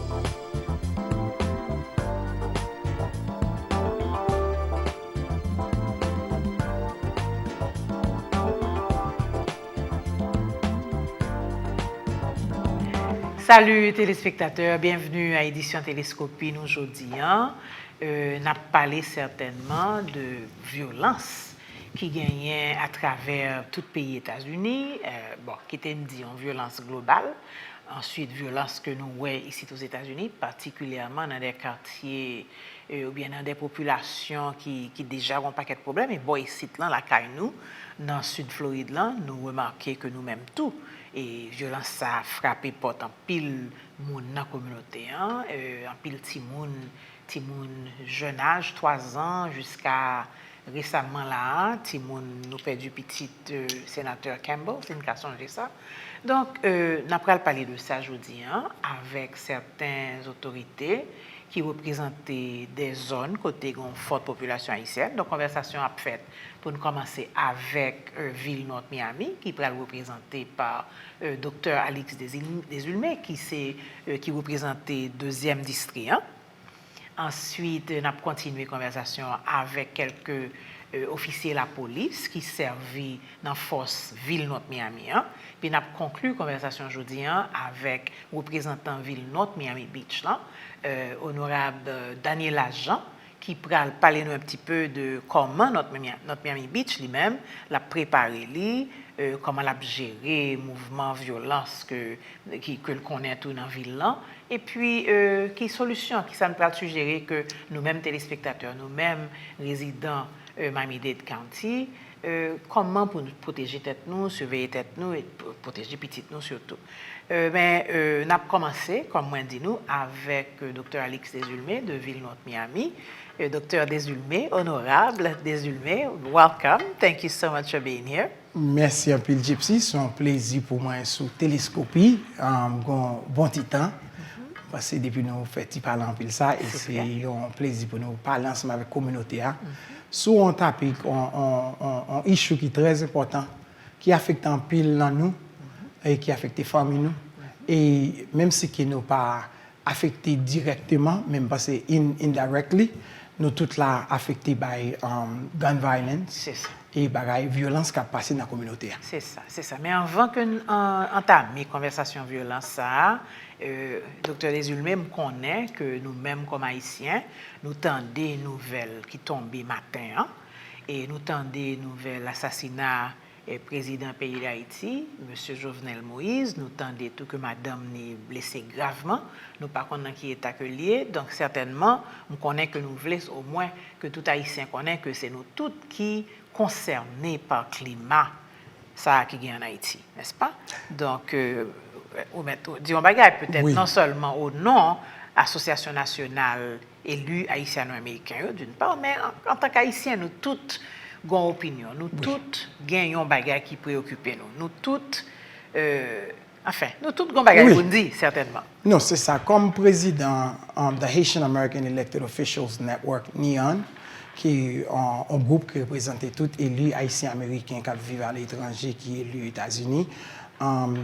Salut téléspectateurs, bienvenue à Édition Télescopie. Nous aujourd'hui, on a parlé certainement de violence qui gagnait à travers tout le pays États-Unis, qui était une violence globale. Ensuite, violence que nous voyons ici aux États-Unis, particulièrement dans des quartiers ou bien dans des populations qui déjà ont un paquet de problèmes. Et ici, là, la caille nous, dans le sud Floride, là, nous remarquons que nous-mêmes tout. Et violence ça a frappé porte en pile moun dans la communauté, en pile ti moun jeune âge, 3 ans, jusqu'à récemment là, ti moun nous perdu petit sénateur Campbell, c'est une question de ça. Donc, nous allons parler de ça aujourd'hui avec certaines autorités qui représentent des zones côté une forte population haïtienne. Donc, conversation a faite pour nous commencer avec Ville North Miami, qui est représentée par Dr. Alix Desulmé, qui représente le 2e district. Ensuite, nous avons continué la conversation avec quelques officiers de la police qui servent dans la force Ville North Miami. Puis, nous avons conclu la conversation aujourd'hui avec le représentant Ville North Miami Beach, honorable Daniel Agent, qui pourra parler nous un petit peu de comment notre Miami Beach lui-même l'a préparé, comment l'a géré le mouvement violence que le connaît tout dans la ville là, et puis quelles solutions qui ça nous peut suggérer que nous-mêmes téléspectateurs, nous-mêmes résidents Miami-Dade County, comment pour nous protéger tête nous, surveiller tête nous et protéger petite nous surtout. Mais nous avons commencé, comme moi dit nous, avec Dr. Alix Desulmé de Ville North Miami. Dr. Desulmé, honorable Desulmé, welcome. Thank you so much for being here. Merci un peu, Gypsy. C'est un plaisir pour moi sous Télescopie. Bon petit temps. Parce que depuis nous faisons parler en pile ça, et c'est un plaisir pour nous parler ensemble avec la communauté. Sur un topic, un issue qui est très important, qui affecte en pile dans nous, et qui affecte les familles nous. Et même si qui nous pas affecté directement, même parce que indirectly, nous tous là affectés par gun violence et par la violence qui a passé dans la communauté. C'est ça. Mais avant que nous entamions la conversation violence, Dr. Desulmé me connaît que nous-mêmes comme Haïtiens, nous tendons des nouvelles qui tombent matin, et nous tendons des nouvelles assassinats président pays d'Haïti, M. Jovenel Moïse, nous tendons tout que madame n'est blessée gravement, nous par contre qui est accueilli, donc certainement, on connaît que nous voulons au moins que tout Haïtien connaît que c'est nous tous qui concernés par le climat ça qui est en Haïti, n'est-ce pas? Donc, disons bagaille peut-être non seulement au nom Association nationale élue haïtiano-américaine d'une part, mais en tant qu'Haïtiens, nous toutes avons opinion, nous toutes gagnons bagaille qui préoccupe nous. Nous toutes nous toutes avons bagaille pour dire certainement. Non, c'est ça. Comme président de Haitian American Elected Officials Network, NEON, qui est un groupe qui représente tous les élus haïtiens américains qui vivent à l'étranger, qui est élu aux États-Unis,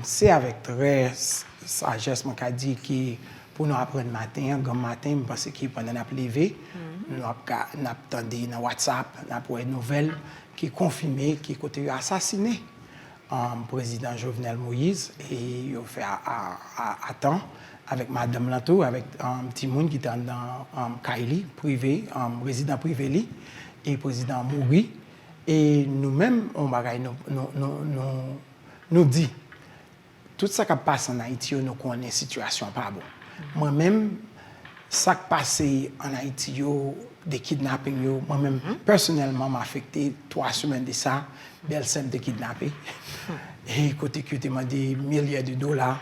c'est avec très sagesse, moi, dit que pour nous apprendre matin, parce que pendant la levé, nous attendons dans WhatsApp, nous avons une nouvelle qui est confirmée, qui est assassiné le président Jovenel Moïse, et il a fait à temps avec Madame Lanto, avec un petit monde qui était dans Kaili, privé, résident privé, et le président Mouri. Et nous-mêmes, nous dit, tout ça qui passe en Haïti, nous connaissons la situation pas bon. Moi-même, ça qui passe en Haïti, des kidnappings, moi-même, personnellement, m'a affecté 3 semaines de ça, belle scène de kidnapping. Et côté que tu m'as dit milliards de dollars,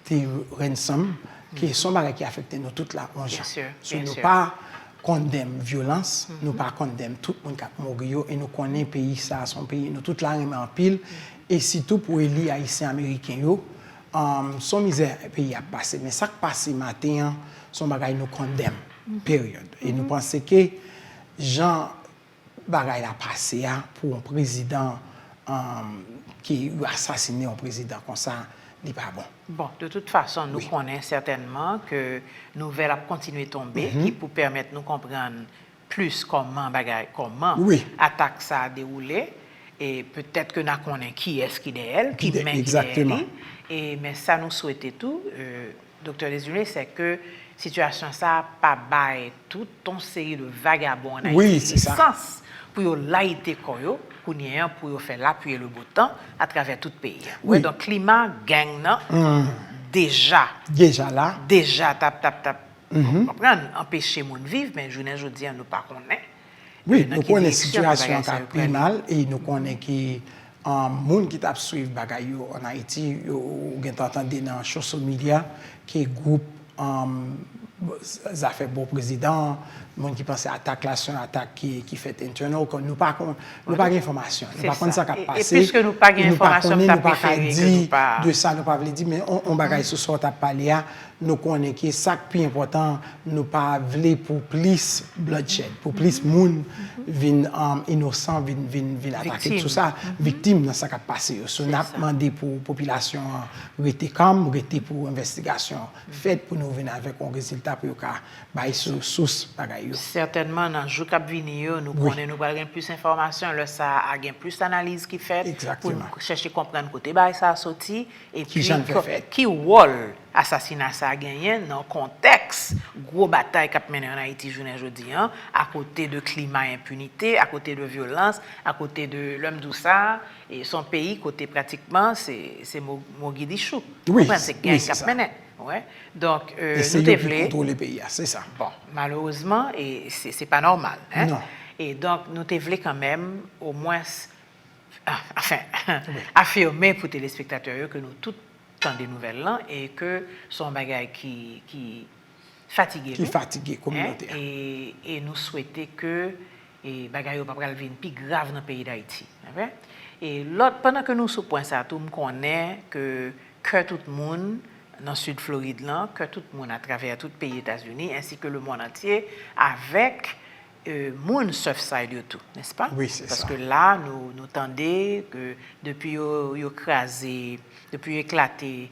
des ransom, qui sont barres qui affectent nous toute la Bien sûr. Nous pas condamnons violence, nous pas condamnons tout le monde qui a mort, et nous connaissons le pays, ça, son pays, nous toute la remet en pile. Et surtout pour les Haïtiens américains, son misère pays a passé. Mais ça qui passe matin, son bagage nous condamne, période. Et nous pensons que Jean bagage a passé pour un président qui a assassiné un président comme ça n'est pas bon. Bon, de toute façon, nous connaissons certainement que nouvelle a continué à tomber, qui pour permettre nous comprendre plus comment attaque ça a déroulé. Et peut-être que nous connaissons qui est-ce qui est elle, qui mène exactement. Et mais ça nous souhaitait tout, docteur Desulé, c'est que situation ça pas bail toute ton série de vagabonds en oui, c'est ça. Pour laïté koyo pour faire l'appui et le beau temps à travers tout le pays. Oui. Donc climat gang déjà là tap empêcher moun vivre mais je ne dis nous pas connaît. Oui, nous connaissons la situation qui a pris mal et nous connaissons que moun qui t'a suivre bagay yo en Haïti ou gen entendu dans social media que groupe ça fait bon président monde qui pense attaque là sur attaque qui fait internal qu'on nous pas d'information nous pas connait ça qui passé et puisque nous pas d'information nous pas dit de ça nous pas veut dire mais on bagaille sur sort à parler nous connait que ça plus important nous pas veut pour plus bloodshed pour plus monde vinn innocent vinn attaquer tout ça victime dans ça qui passé so n'a demandé pour population rester calme rester pour investigation faite pour nous venir avec un résultat pour bailler sur source bagaille. Certainement dans jour cap venir nous connaissons nous avoir plus d'informations là ça a gain plus d'analyse qui fait pour chercher comprendre côté bail ça sorti et puis qui rôle assassinat ça a gagné dans contexte gros bataille qu'a mené en Haïti journée aujourd'hui à côté de climat impunité à côté de violence à côté de l'homme douceur et son pays côté pratiquement c'est Mogadiscio c'est gang qu'a mené. Ouais. Donc, nous devons contrôler le pays, c'est ça. Bon, malheureusement, et c'est pas normal. Hein? Non. Et donc, nous devons quand même, au moins, affirmer pour les téléspectateurs que nous tous temps des nouvelles là et que son bagage qui fatigué. Qui fatigué communautaire. Et nous souhaitons que les bagages pas venir plus grave dans le pays d'Haïti. Et l'autre, pendant que nous sous point ça, tout le monde connaît que tout le monde dans le sud Floride là, que tout le monde à travers tout le pays États-Unis ainsi que le monde entier avec monde Surfside tout, n'est-ce pas? Oui, c'est parce ça. Que là nous tendez que depuis yo crasé, depuis éclaté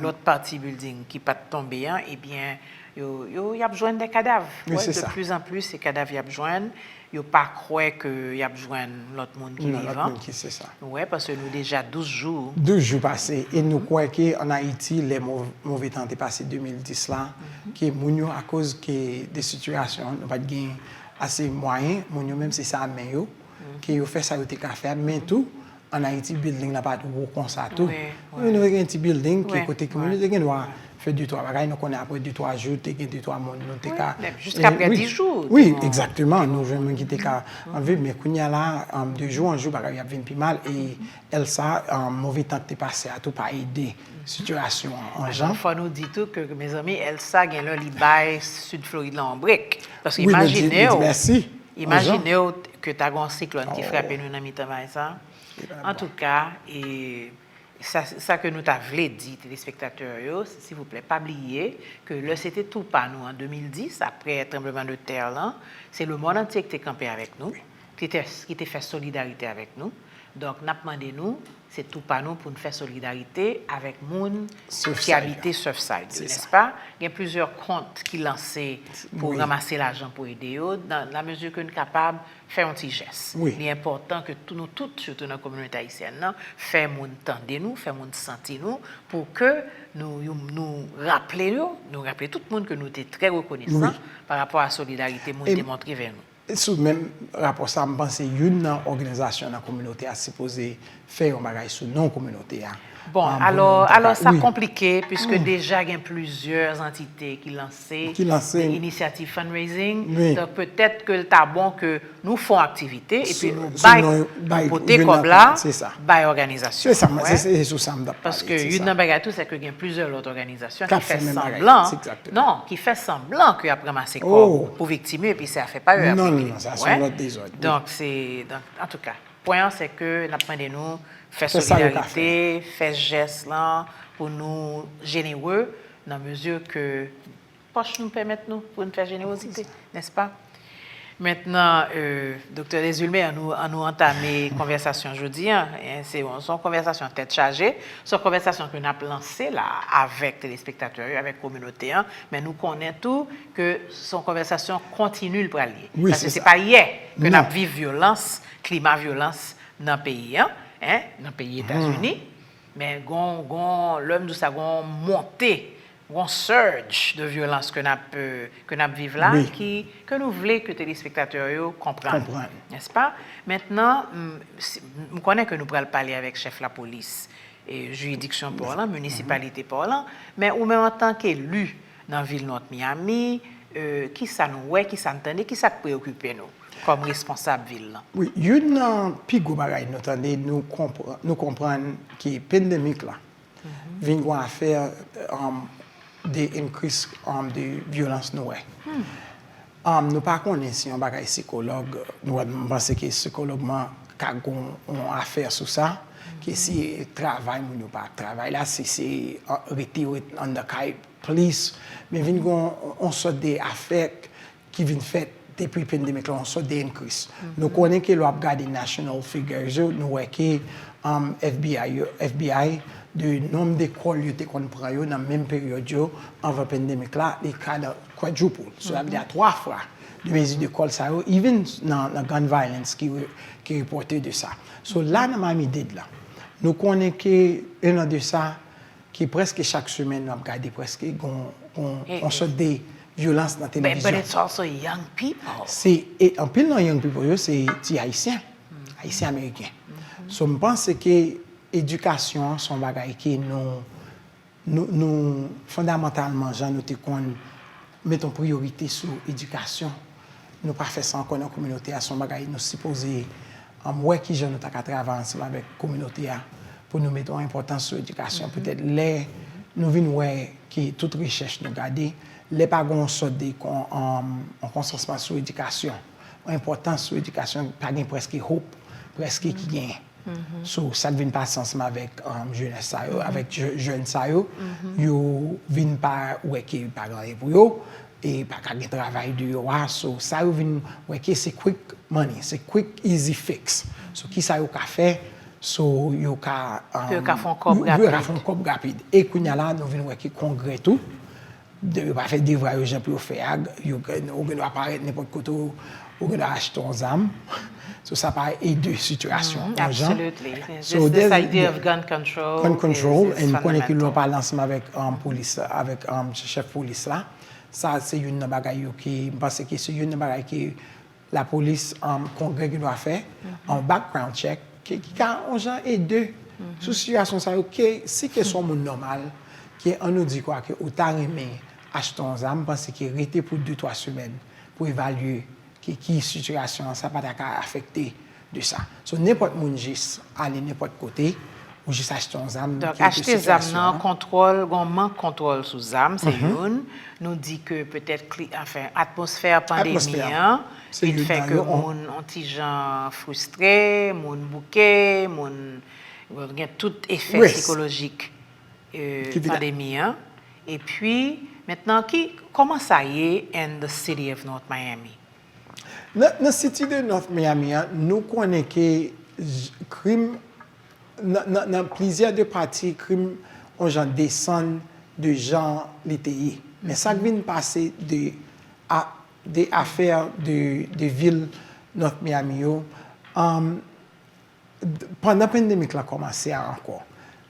l'autre partie building qui pas tombé et bien yo y a besoin des cadavres. Oui, ouais, de ça. plus en plus ces cadavres y a besoin. Yo pas croire que y a besoin l'autre monde qui vivant. L'autre monde qui c'est ça. Ouais, parce que nous déjà 12 jours. 12 jours passés et nous croyons qu'en Haïti les mauvais temps étaient passés 2010 là que moun à cause que des situations nous pas gain assez moyens moun même c'est ça mais yo que yo fait ça yo te ka faire mais tout en Haïti building là pas gros comme ça tout. Nous avons un petit building qui côté communauté qui doit fait 2-3 bagages nous connaît après 2-3 jours tu gain 2-3 monde nous te ka jusqu'à après 10 jours. Oui, exactement, nous gens qui te ka en vie mais kounya là 2 jours en jour bagages y a vinn plus mal et elle ça mauvais temps t'est passé à tout pas aider situation en gens. Faut nous dire tout que mes amis Elsa gagne là li bail sud Floride là en brique parce que imaginez que tu as un cyclone qui frappe nous dans mi-temps ça. En tout cas et ça que nous t'avons dit téléspectateurs s'il vous plaît pas oublier que là c'était tout pas nous en 2010 après le tremblement de terre là c'est le monde entier qui était campé avec nous qui était fait solidarité avec nous donc n'a demandé nous c'est tout pas nous pour nous faire solidarité avec moun qui habitait Surfside n'est-ce pas il y a plusieurs comptes qui lancés pour ramasser l'argent pour aider dans la mesure que nous capable faire un petit geste. Il est important que nous toutes surtout dans la communauté haïtienne faire moun tendre nous faire moun sentir nous pour que nous rappeler tout le monde que nous étions très reconnaissants par rapport à la solidarité moun démontrée vers nous. Sous même rapport ça me pense une organisation dans la communauté a supposé faire un bagage sur non communauté. Bon, alors ça compliqué puisque déjà il y a plusieurs entités qui lancent des initiatives fundraising. Donc peut-être que c'est bon que nous faisons activité et puis nous baillons comme là, baillons organisation. C'est ça, c'est sous ça. Parce que une bagage tout c'est que il y a plusieurs autres organisations qui fait semblant, qui fait semblant qu'il y a ramassé pour victimer et puis ça fait pas eux. Non, ça sont l'autre désordre. Donc en tout cas, point c'est que nous faire solidarité, faire geste là pour nous généreux dans mesure que poche nous permettent nous pour nous faire générosité, n'est-ce pas? Maintenant, docteur Desulmé, à nous entamer la conversation aujourd'hui. Hein, c'est une conversation tête chargée, c'est une conversation que nous avons lancée là, avec les téléspectateurs, avec la communauté, hein, mais nous connaissons tout que son conversation continue pour aller. Oui, parce que ce n'est ça. pas hier que nous Non. avons vécu violence, climat violence dans le pays, hein, dans le pays États-Unis, mais l'homme de ça a monté. Un surge de violence que nous vivons là, Oui. que nous voulons que les téléspectateurs comprennent. N'est-ce pas? Maintenant, je connais que nous pourrons parler avec le chef de la police, et juridiction pour la municipalité pour là, mais ou même en tant qu'élu dans la ville de Miami, qui ça nous qui ça nous qui ça préoccupe nous comme responsable ville là? Oui, une plus gros bagage nous comprendre que la pandémie là vient à faire des increase de violence nous. Nous pas connaissons si un bagage psychologue, nous pensons que psychologue a une affaire sur ça, que si travail ou pas travail là c'est retiré under police, mais vient on sort des affaires qui viennent faites depuis la pandémie, on sort des increase. Nous connaissons que l'on regarde national figures, nous voyons que FBI de nombre d'écoles qui étaient dans la même période avant la pandémie, les cas de quadruple. Ça veut dire 3 fois de mesures d'école, even dans la gun violence qui est reporté de ça. So là, dans ma idée, nous connaissons qu'un de ça, qui presque chaque semaine, nous regardons presque on sort des violences dans la télévision. But it's also young people. Et en pile dans young people, c'est des Haïtiens, Haïtiens américains. So, je pense que l'éducation, son bagage qui nous fondamentalement, nous mettons priorité sur l'éducation. Nous pas faire ça encore dans la communauté, son bagage nous supposé qui je nous travailler ensemble avec la communauté pour nous mettre en importance sur l'éducation. Peut-être les nous venons que toute recherche nous garder, les pas gon sorte de en consensus sur l'éducation. L'importance sur l'éducation pas presque hope, presque qui gagne. So, ça ne vient pas ensemble avec jeunesse, avec jeunes, ils viennent pas qui pas gagner pour eux et pas gagner travail de eux. So, ça vient c'est quick money, c'est quick easy fix. So, qui ça a fait? So, ils font un rapide. Et quand là, nous venons qui congrès tout, de pas faire des vrais gens pour faire, ils vont apparaître n'importe côté, ils vont acheter un arme. So, ça paraît aider situation. Absolutely. So, this idea of gun control. Gun control, et nous connaissons que nous parlons ensemble avec police, avec chef police là. Ça, c'est une bagaille qui, parce que c'est une bagaille que la police, congrès qui doit faire, un background check, qui a un gens aidé. Sous situation, ça, ok, si que sont normal, qui on nous dit quoi, que autant aimer acheter un arme, parce qu'il était pour 2-3 semaines pour évaluer qui situation ça pas affecté de ça. So n'importe monde juste aller n'importe côté ou juste acheter un arme. Donc acheter des armes contrôle, manque contrôle sous armes, c'est une nous dit que peut-être atmosphère pandémie il fait que on petit gens frustrés, mon bouquet, il y a tout effet psychologique pandémie et puis maintenant comment ça y est in the city of North Miami? Dans la cité de North Miami, nous connaissons que crime, dans plusieurs de parties, crime, on descend de gens l'été. Mais ça vient passer des affaires de ville North Miami. Pendant la pandémie qui a commencé encore,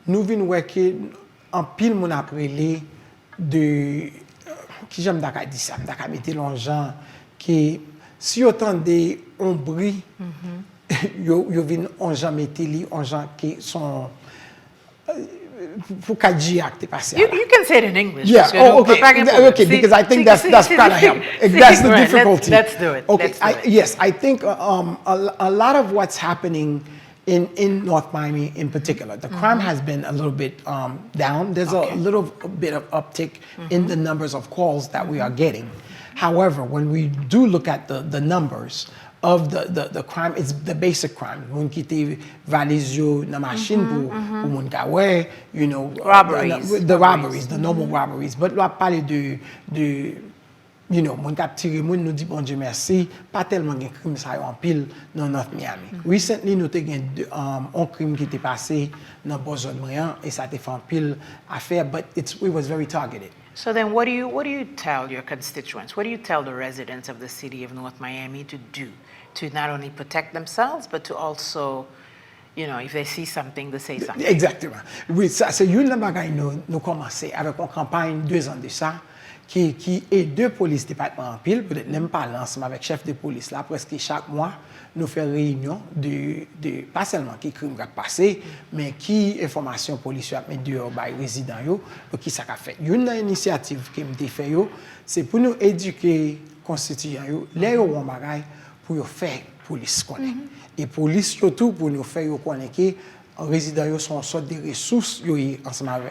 nous venons voir que en pile mon après de qui j'aime d'accord dire ça, d'accord mettre les gens qui si autant de on bruit yo viennent on gens mettre li on gens qui sont pour cardiaque t'es passé. You can say it in English. Yeah. Okay, because I think that's kind of him. That's the difficulty. Let's do it. Okay. Yes, I think a lot of what's happening in North Miami in particular, the crime has been a little bit down. There's a little bit of uptick in the numbers of calls that we are getting. However, when we do look at the numbers of the crime, it's the basic crime. Moun ki te valise yo na machine pour moun ka wè, you know, robberies. The robberies, the normal robberies. But là parler de you know, moun kap tire moun nous dit bon Dieu merci, pas tellement gen crime ça yo en pile dans North Miami. Recently nous te gen un crime qui était passé dans Bois-Zone-Briand et ça te fait en pile affaire, but it was very targeted. So then what do you tell your constituents? What do you tell the residents of the city of North Miami to do to not only protect themselves but to also, you know, if they see something, to say something? Exactement. Oui, ça c'est une bagaille nous commencé avec une campagne 2 ans de ça qui est 2 polices département en pile, peut-être même pas ensemble avec chef de police là presque chaque mois nous fait réunion de pas seulement qui crime qui passé mais qui information police a mis dehors by résident yo qui ça a fait. Une initiative qui me fait yo c'est pour nous éduquer constituants yo les yo on bagaille pour yo faire police connaît et police surtout pour nous faire yo connaître que résidents yo sont sorte de ressources yo ensemble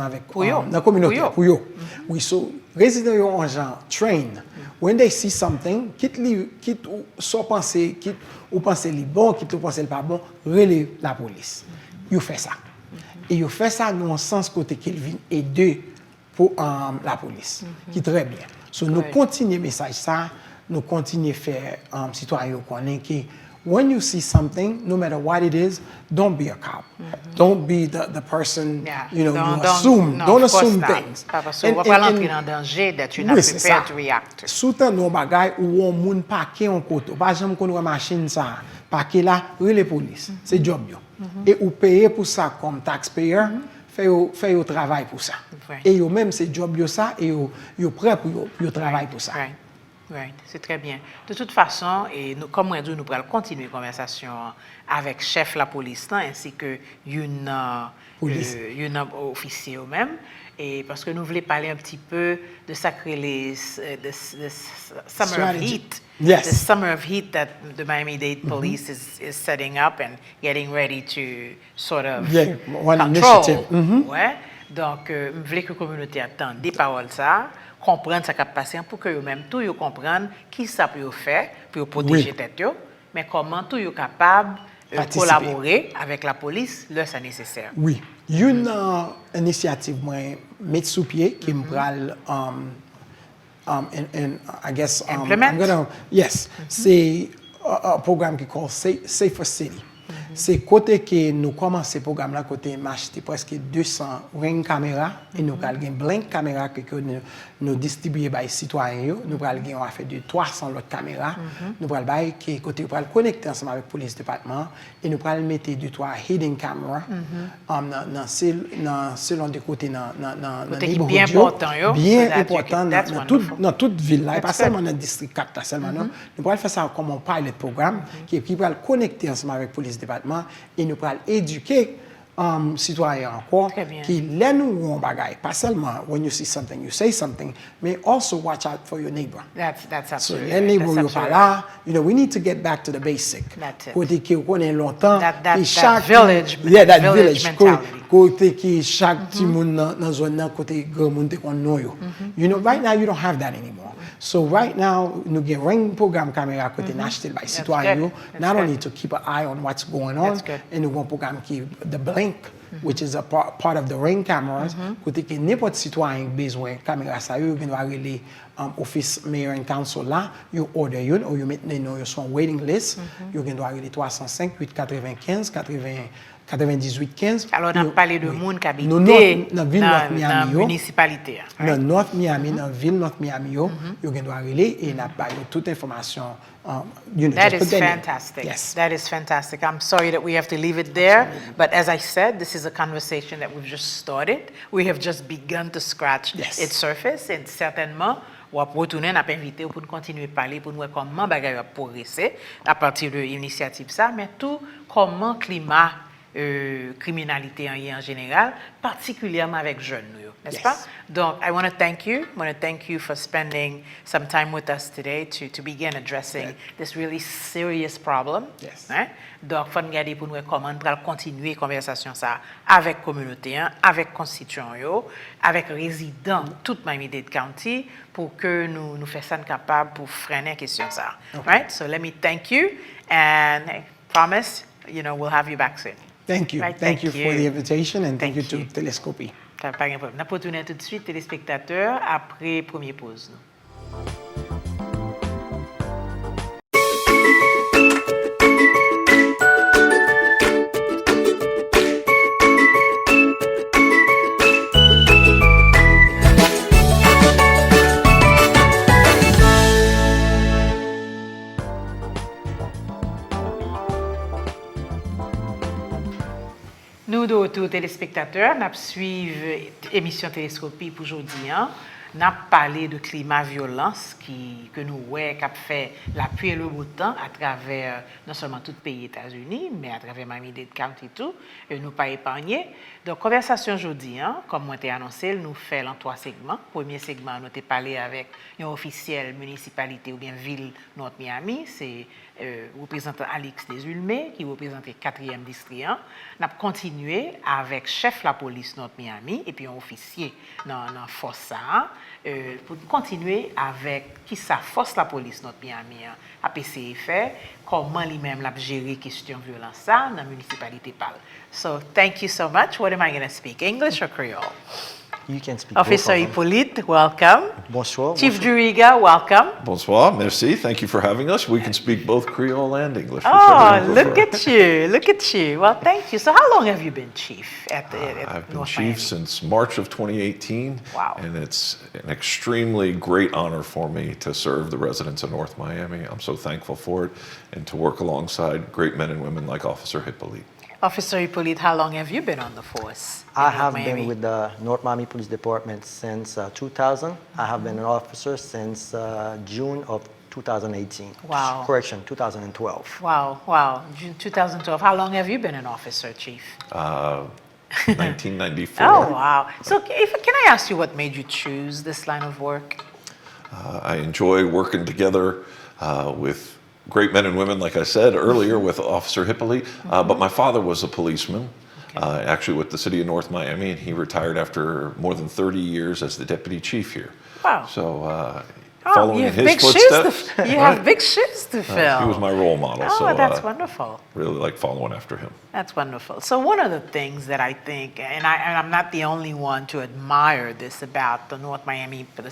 avec la communauté pour yo. Oui, so résidents yo en genre train when they see something quitte so penser quitte ou penser li bon quitte ou penser pas bon relève la police. Yo fait ça. Et yo fait ça dans un sens côté qu'il vient aider pour la police qui très bien. So nous continuer message ça, nous continuer faire citoyens connaître que when you see something, no matter what it is, don't be a cop. Don't be the person, you know, you assume. Don't assume things. Parce qu'on va pas entrer dans danger that you're not prepared to react. Soutan nos bagay ou on moun parquet en côté. Par exemple, qu'on voit machine ça, parquet là, les police. C'est job yo. Et ou payer pour ça comme taxpayer, fait au travail pour ça. Et yo même c'est job yo ça et yo prêt pour yo travail pour ça. Right, c'est très bien. De toute façon, et nous, comme on dit, nous pourrons continuer la conversation avec chef la police là, ainsi que une officier eux-mêmes, et parce que nous voulons parler un petit peu de sacrer les the summer of heat. Yes. The summer of heat that the Miami-Dade police is setting up and getting ready to sort of control. Ouais. Donc, je voulais que la communauté attende des paroles ça. Comprendre ce qui a passé pour que eux-mêmes tout yo comprendre qui ça peut faire pour protéger tête yo mais comment tout yo capable collaborer avec la police là c'est nécessaire. Oui, une initiative moi mettre sous pied qui me pral and I guess implement. C'est un programme qui s'appelle Safer City. C'est côté que nous commençons ce programme là côté m'acheter presque 200 ring caméras et nous allons blank caméras que nous distribuer par les citoyens nous allons on a fait de 300 autres caméras nous allons bailler qui côté pour connecter ensemble avec police département et nous allons mettre 2-3 hidden cameras selon des côtés dans bien important dans toute ville là pas seulement dans le district 4 seulement nous allons faire ça comme un pilot programme qui va connecter ensemble avec police département et nous allons éduquer citoyens encore qui l'aiment ou en bagaille pas seulement when you see something you say something mais also watch out for your neighbor. That's absolutely. So les neighbors you pas là, you know we need to get back to the basic. Côté qui on connaît longtemps et chaque village mentality. Côté qui chaque petit monde dans zone là côté grand monde qu'on know you. You know right now you don't have that anymore. So right now nous get ring programme caméra côté national by citoyens not only to keep an eye on what's going on and nous un programme qui the blink which is a part of the ring cameras côté que n'importe citoyen besoin caméra ça yo doit aller office mayor and council là you order you or you maintenant you son waiting list you doit aller 305 895 98 15. Alors, on a parlé de monde qui habite dans la ville North Miami, dans la municipalité. Dans North Miami, dans la ville North Miami, you can aller et n'a pas toute information. That is fantastic. Yes. That is fantastic. I'm sorry that we have to leave it there, but as I said, this is a conversation that we've just started. We have just begun to scratch its surface, and certainement, on va retourner, on a invité pour continuer à parler, pour nous voir comment bagaille va progresser à partir de l'initiative ça, mais tout comment climat criminalité en général, particulièrement avec jeunes, n'est-ce pas? Donc, I want to thank you. I want to thank you for spending some time with us today to begin addressing this really serious problem. Hein? Donc, il faut regarder pour nous comment on va continuer la conversation ça avec la communauté, avec les constituants, avec les résidents de toute Miami-Dade County pour que nous fassions capables pour freiner la question ça. Right? So, let me thank you and I promise, we'll have you back soon. Thank you. Right, thank you for the invitation and thank you to Telescopie. Pas de problème. On va retourner tout de suite, téléspectateurs, après première pause. Nous, de retour téléspectateurs, nous suivons l'émission Télescopie pour aujourd'hui. Nous avons parlé de climat violence que nous voyons qui a fait la pluie et le beau temps à travers non seulement tout le pays États-Unis, mais à travers Miami-Dade County tout, et nous pas épargnés. Donc, conversation aujourd'hui, comme on t'a annoncé, nous faisons en 3 segments. Premier segment, nous avons parlé avec un officiel municipalité ou bien ville North Miami, c'est représentant Alix Desulmé, qui représente le 4e district. Nous avons continué avec chef de la police North Miami et puis un officier dans la force pour continuer avec qui ça force la police North Miami à PCF, comment lui-même l'a géré question violence dans la municipalité parle. So thank you so much. What am I going to speak? English or Creole? You can speak. Officer Hippolyte, welcome. Bonsoir. Chief Juriga, welcome. Bonsoir, merci. Thank you for having us. We can speak both Creole and English. Oh, look at you. Look at you. Well, thank you. So how long have you been chief at I've been North chief Miami? since March of 2018. Wow. And it's an extremely great honor for me to serve the residents of North Miami. I'm so thankful for it and to work alongside great men and women like Officer Hippolyte. Officer Hippolyte, how long have you been on the force? in I North have Miami? been with the North Miami Police Department since 2000. I have been an officer since June of 2018. Wow. Correction, 2012. Wow. June 2012. How long have you been an officer, chief? 1994. Oh, wow. So can I ask you what made you choose this line of work? I enjoy working together with great men and women, like I said earlier, with Officer Hippolyte. But my father was a policeman, actually with the city of North Miami, and he retired after more than 30 years as the deputy chief here. Wow. So Oh, following you in have his big shoes footsteps. to, you have big shoes to fill. He was my role model, Oh, so that's wonderful. really like following after him. That's wonderful. So one of the things that I think, and I'm not the only one to admire this about the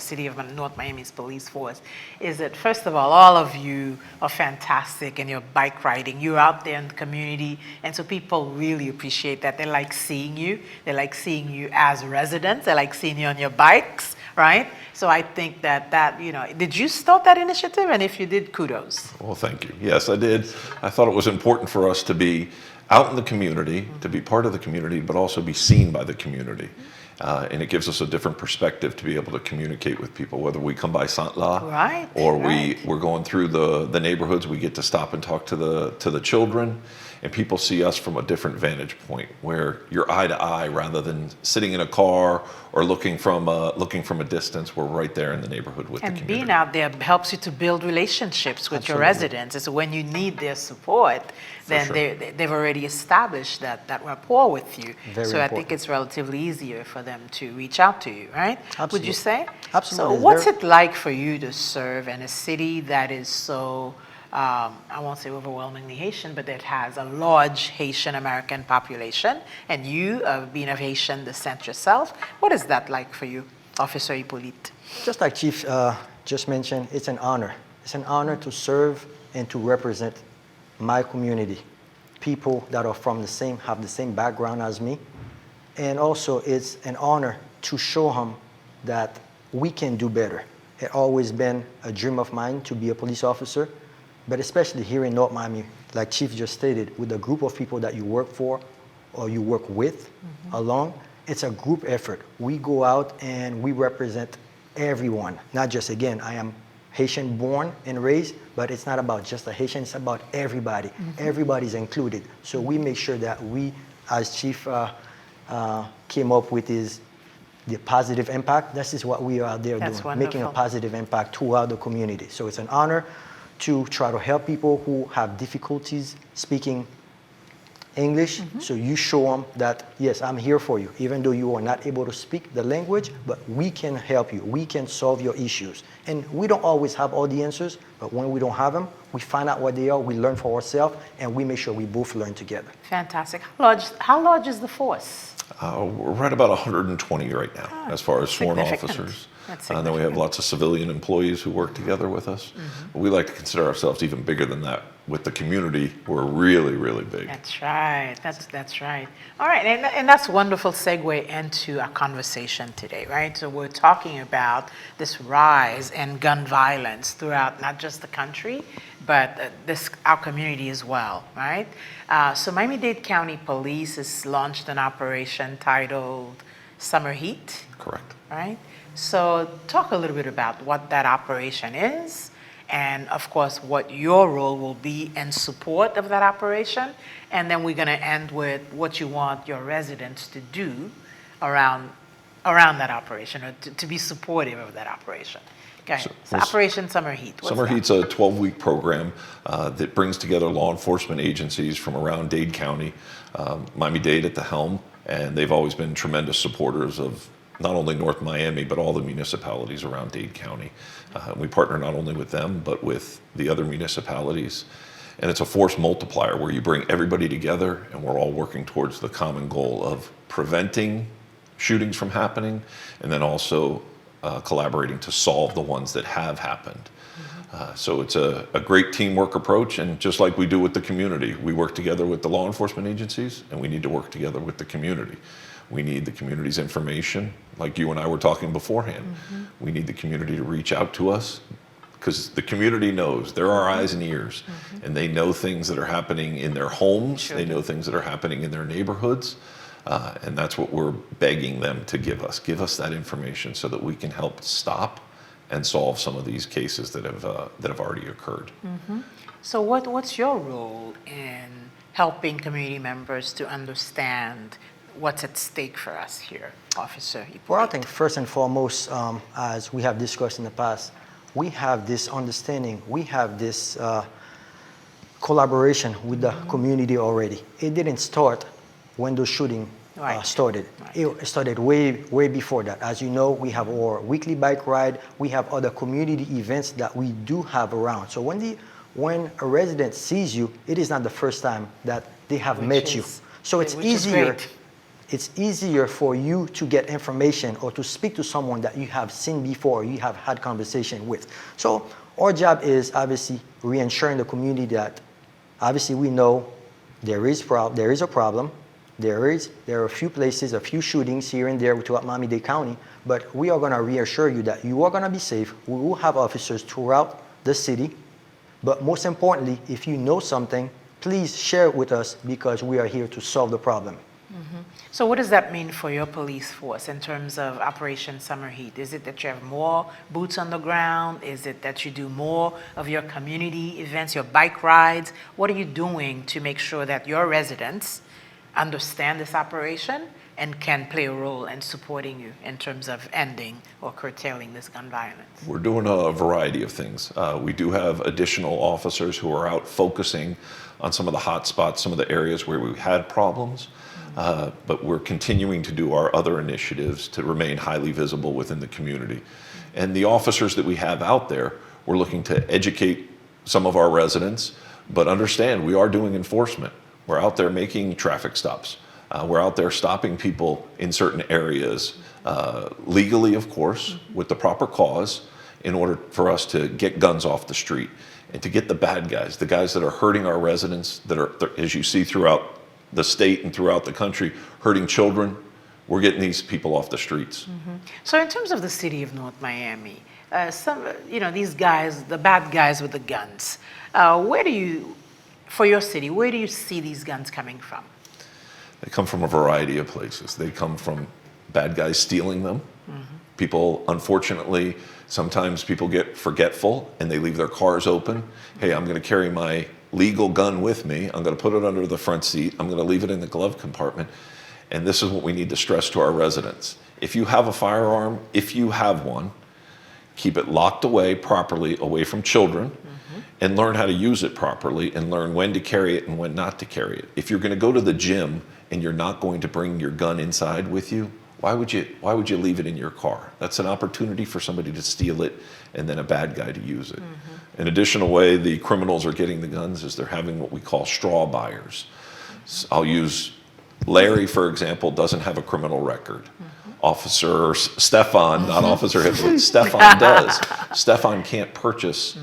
city of North Miami's police force, is that first of all of you are fantastic in your bike riding. You're out there in the community, and so people really appreciate that. They like seeing you. They like seeing you as residents. They like seeing you on your bikes, right? So I think that, did you start that initiative? And if you did, kudos. Well, thank you. Yes, I did. I thought it was important for us to be out in the community, to be part of the community, but also be seen by the community. And it gives us a different perspective to be able to communicate with people, whether we come by Saint-La Right, or right. we're going through the neighborhoods, we get to stop and talk to the children, and people see us from a different vantage point where you're eye to eye rather than sitting in a car or looking from a distance. We're right there in the neighborhood with the And community. being out there helps you to build relationships with your residents. And so when you need their support, then sure. they've already established that rapport with you. Very so I think important. it's relatively easier for them to reach out to you, right? Would you Absolutely. say? Absolutely. So It's what's very- it like for you to serve in a city that is so, I won't say overwhelmingly Haitian, but that has a large Haitian American population, and you, being of Haitian descent yourself, what is that like for you, Officer Hippolyte? Just like Chief just mentioned, it's an honor. It's an honor to serve and to represent my community, people that are have the same background as me. And also it's an honor to show them that we can do better. It's always been a dream of mine to be a police officer, but especially here in North Miami, like Chief just stated, with a group of people that you work for or you work with along, it's a group effort. We go out and we represent everyone, not just, again, I am Haitian born and raised, but it's not about just the Haitian, it's about everybody. Everybody's included. So we make sure that we, as Chief came up with, is the positive impact. This is what we are out there That's doing, making a wonderful. positive impact throughout the community. So it's an honor to try to help people who have difficulties speaking English. So you show them that, yes, I'm here for you, even though you are not able to speak the language, but we can help you. We can solve your issues. And we don't always have all the answers, but when we don't have them, we find out what they are, we learn for ourselves, and we make sure we both learn together. Fantastic. How large is the force? We're right about 120 right now, as far as sworn Significant. officers. That's And then we have lots of civilian employees who work together with us. We like to consider ourselves even bigger than that. With the community, we're really, really big. That's right. That's right. All right, and that's a wonderful segue into our conversation today, right? So we're talking about this rise in gun violence throughout not just the country, but our community as well, right? So Miami-Dade County Police has launched an operation titled Summer Heat, Correct. right? So talk a little bit about what that operation is, and of course what your role will be in support of that operation, and then we're going to end with what you want your residents to do around that operation, or to be supportive of that operation. Okay, so Operation Summer Heat. What's Summer that? Heat's a 12-week program that brings together law enforcement agencies from around Dade County, Miami-Dade at the helm, and they've always been tremendous supporters of not only North Miami, but all the municipalities around Dade County. We partner not only with them, but with the other municipalities. And it's a force multiplier where you bring everybody together and we're all working towards the common goal of preventing shootings from happening, and then also collaborating to solve the ones that have happened. So it's a great teamwork approach, and just like we do with the community, we work together with the law enforcement agencies, and we need to work together with the community. We need the community's information, like you and I were talking beforehand. We need the community to reach out to us, because the community knows. They're our eyes and ears, and they know things that are happening in their homes. Sure. They know things that are happening in their neighborhoods. And that's what we're begging them to give us. Give us that information so that we can help stop and solve some of these cases that have already occurred. So what's your role in helping community members to understand what's at stake for us here, Officer Hippolyte? Well, I think first and foremost, as we have discussed in the past, we have this understanding, we have this collaboration with the community already. It didn't start when the shooting Right. started. Right. It started way before that. As you know, we have our weekly bike ride. We have other community events that we do have around. So when a resident sees you, it is not the first time that they have met you. So it's which is easier. great. It's easier for you to get information or to speak to someone that you have seen before, you have had conversation with. So our job is obviously reassuring the community that obviously we know there is a problem. There are a few places, a few shootings here and there throughout Miami-Dade County, but we are going to reassure you that you are going to be safe. We will have officers throughout the city, but most importantly, if you know something, please share it with us because we are here to solve the problem. So what does that mean for your police force in terms of Operation Summer Heat? Is it that you have more boots on the ground? Is it that you do more of your community events, your bike rides? What are you doing to make sure that your residents understand this operation and can play a role in supporting you in terms of ending or curtailing this gun violence? We're doing a variety of things. We do have additional officers who are out focusing on some of the hot spots, some of the areas where we had problems. But we're continuing to do our other initiatives to remain highly visible within the community. And the officers that we have out there, we're looking to educate some of our residents, but understand we are doing enforcement. We're out there making traffic stops. We're out there stopping people in certain areas, legally, of course, with the proper cause, in order for us to get guns off the street and to get the bad guys, the guys that are hurting our residents, that are, as you see throughout the state and throughout the country, hurting children. We're getting these people off the streets. So in terms of the city of North Miami, these guys, the bad guys with the guns, for your city, where do you see these guns coming from? They come from a variety of places. They come from bad guys stealing them. People, unfortunately, sometimes people get forgetful and they leave their cars open. Hey, I'm going to carry my legal gun with me. I'm going to put it under the front seat. I'm going to leave it in the glove compartment. And this is what we need to stress to our residents. If you have a firearm, if you have one, keep it locked away properly, away from children, and learn how to use it properly and learn when to carry it and when not to carry it. If you're going to go to the gym and you're not going to bring your gun inside with you, why would you leave it in your car? That's an opportunity for somebody to steal it and then a bad guy to use it. An additional way the criminals are getting the guns is they're having what we call straw buyers. I'll use Larry, for example, doesn't have a criminal record. Officer Stefan, not Officer Hippolyte, Stefan does. Stefan can't purchase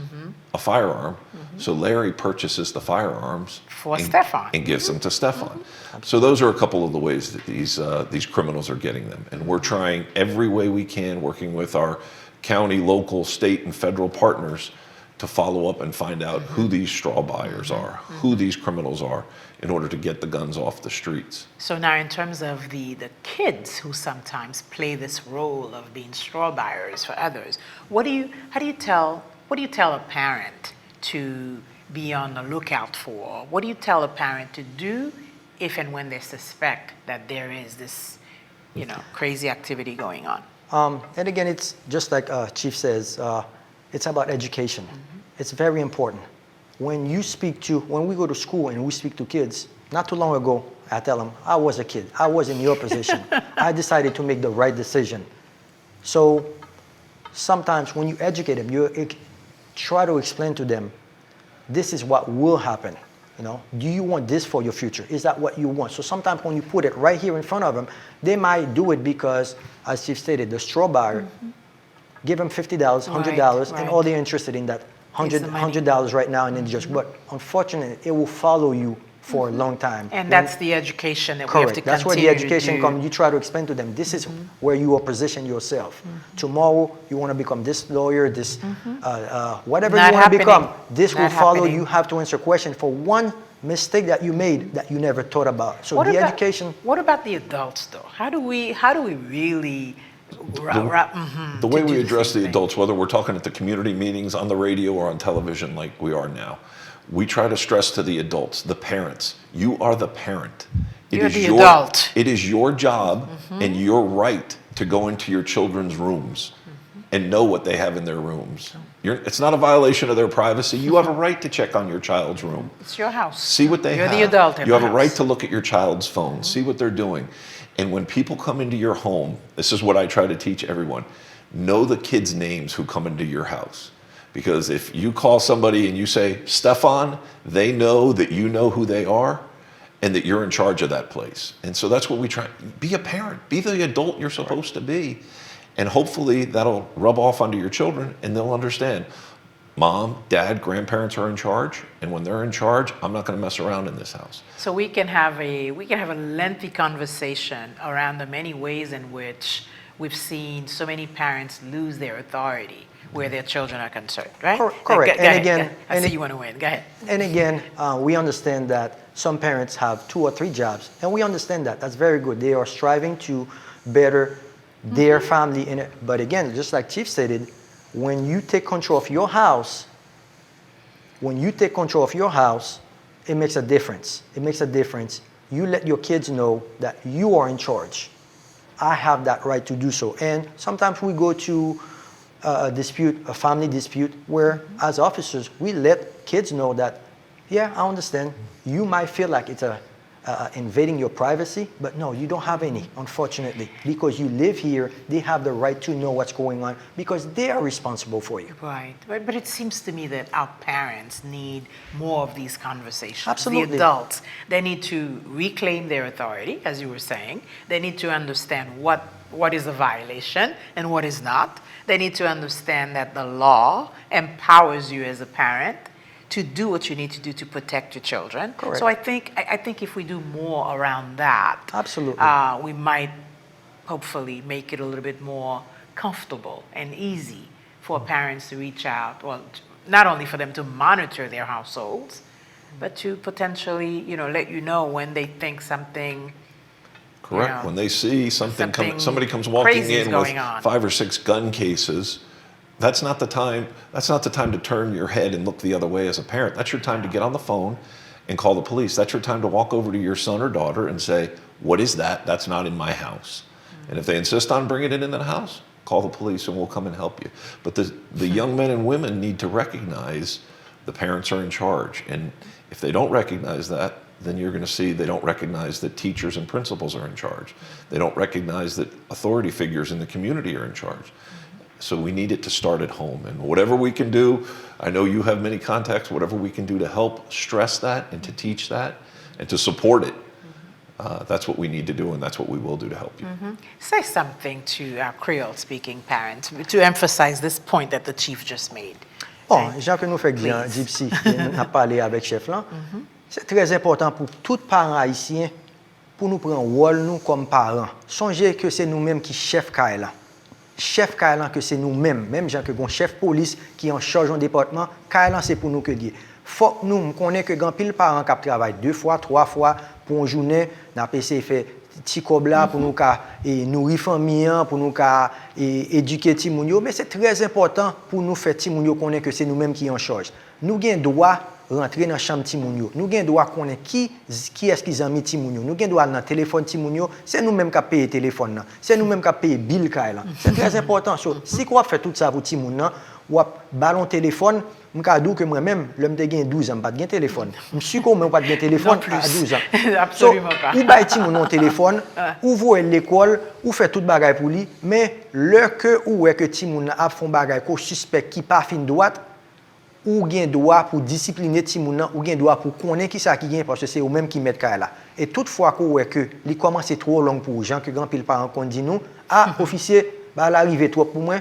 a firearm, so Larry purchases the firearms For Stefan. and gives them to Stefan. So those are a couple of the ways that these criminals are getting them, and we're trying every way we can, working with our county, local, state, and federal partners to follow up and find out who these straw buyers are, who these criminals are, in order to get the guns off the streets. So now in terms of the kids who sometimes play this role of being straw buyers for others, how do you tell a parent to be on the lookout for? What do you tell a parent to do if and when they suspect that there is this, crazy activity going on? And again, it's just like Chief says, it's about education. It's very important. When we go to school and we speak to kids, not too long ago, I tell them, I was a kid. I was in your position. I decided to make the right decision. So sometimes when you educate them, you try to explain to them, this is what will happen. Do you want this for your future? Is that what you want? So sometimes when you put it right here in front of them, they might do it because, as Chief stated, the straw buyer, give them $50, $100, and all they're interested in that $100 right now, and then but unfortunately, it will follow you for a long time. And that's the education that we have to continue to do. That's where the education comes. You try to explain to them, this is where you will position yourself. Tomorrow, you want to become this lawyer, this, whatever you want to become. This will follow you. You have to answer questions for one mistake that you made that you never thought about. So education. What about the adults, though? How do we really... The way we address the adults, whether we're talking at the community meetings, on the radio, or on television like we are now, we try to stress to the adults, the parents, you are the parent. You're the adult. It is your job and your right to go into your children's rooms and know what they have in their rooms. It's not a violation of their privacy. You have a right to check on your child's room. It's your house. See what they have. You're the adult in You have the a right house. to look at your child's phone, see what they're doing. And when people come into your home, this is what I try to teach everyone. Know the kids' names who come into your house. Because if you call somebody and you say, Stefan, they know that you know who they are and that you're in charge of that place. And so that's what we try. Be a parent. Be the adult you're supposed to be. And hopefully that'll rub off onto your children and they'll understand. Mom, dad, grandparents are in charge, and when they're in charge, I'm not going to mess around in this house. So we can have a lengthy conversation around the many ways in which we've seen so many parents lose their authority where their children are concerned, right? Correct. Go ahead. I see you want to win. Go ahead. And again, we understand that some parents have 2 or 3 jobs, and we understand that. That's very good. They are striving to better their family in it. But again, just like Chief stated, when you take control of your house, it makes a difference. It makes a difference. You let your kids know that you are in charge. I have that right to do so. And sometimes we go to a family dispute, where as officers, we let kids know that, yeah, I understand. You might feel like it's invading your privacy, but no, you don't have any, unfortunately. Because you live here, they have the right to know what's going on because they are responsible for you. Right. But it seems to me that our parents need more of these conversations. Absolutely. The adults, they need to reclaim their authority, as you were saying. They need to understand what is a violation and what is not. They need to understand that the law empowers you as a parent to do what you need to do to protect your children. Correct. So I think if we do more around that, Absolutely. We might hopefully make it a little bit more comfortable and easy for parents to reach out. Well, not only for them to monitor their households, but to potentially, let you know when they think something. Correct. When they see something somebody comes walking crazy is in with going on. 5 or 6 gun cases, that's not the time to turn your head and look the other way as a parent. That's your time to get on the phone and call the police. That's your time to walk over to your son or daughter and say, what is that? That's not in my house. And if they insist on bringing it into the house, call the police and we'll come and help you. But the young men and women need to recognize the parents are in charge. And if they don't recognize that, then you're going to see they don't recognize that teachers and principals are in charge. They don't recognize that authority figures in the community are in charge. So we need it to start at home. And whatever we can do, I know you have many contacts, whatever we can do to help stress that and to teach that and to support it, that's what we need to do, and that's what we will do to help you. Say something to our Creole-speaking parents to emphasize this point that the chief just made. Bon, Jean que nous fait bien, Please. Gypsy, nous avons parlé avec chef là. C'est très important pour tous parents haïtiens pour nous prendre rôle nous comme parents. Songez que c'est nous-mêmes qui chef Kaila. Chef Kaila que c'est nous-mêmes, même gens que bon chef police qui en charge un département, Kaila c'est pour nous que dire. Faut que nous connaissons que grand pile parents qui travaillent 2 fois, 3 fois pour une journée, n'a pas essayé faire petit cobla pour nous nourrir famille, pour nous éduquer Timounio, mais c'est très important pour nous faire Timounio connaître que c'est nous-mêmes qui en charge. Nous avons droit rentrer dans la chambre Timounio. Nous avons droit connaître qui est-ce qui a mis Timounio. Nous avons droit dans le téléphone Timounio. C'est nous-mêmes qui payons le téléphone. C'est nous-mêmes qui payons le bill. C'est très important. So, si on fait tout ça pour Timounio, ou ballon téléphone, je peux dire que moi-même, je suis 12 ans, je n'ai pas de téléphone. Je suis comme je pas de téléphone Non à plus. 12 ans. Absolument pas. Ou bail Timounio téléphone, ou vous à l'école, ou fait tout bagay pour lui, mais le que ou est que Timounio a fait bagay qu'on suspect qui pas fin droite, ou gen droit pour discipliner Timoun ou gen droit pour connaître qui ça qui gagne parce que c'est eux même qui mettent là. Et toutefois que li commence trop long pour gens que grand pile parents qu'on dit nous officier bah l'arrivée trop pour moi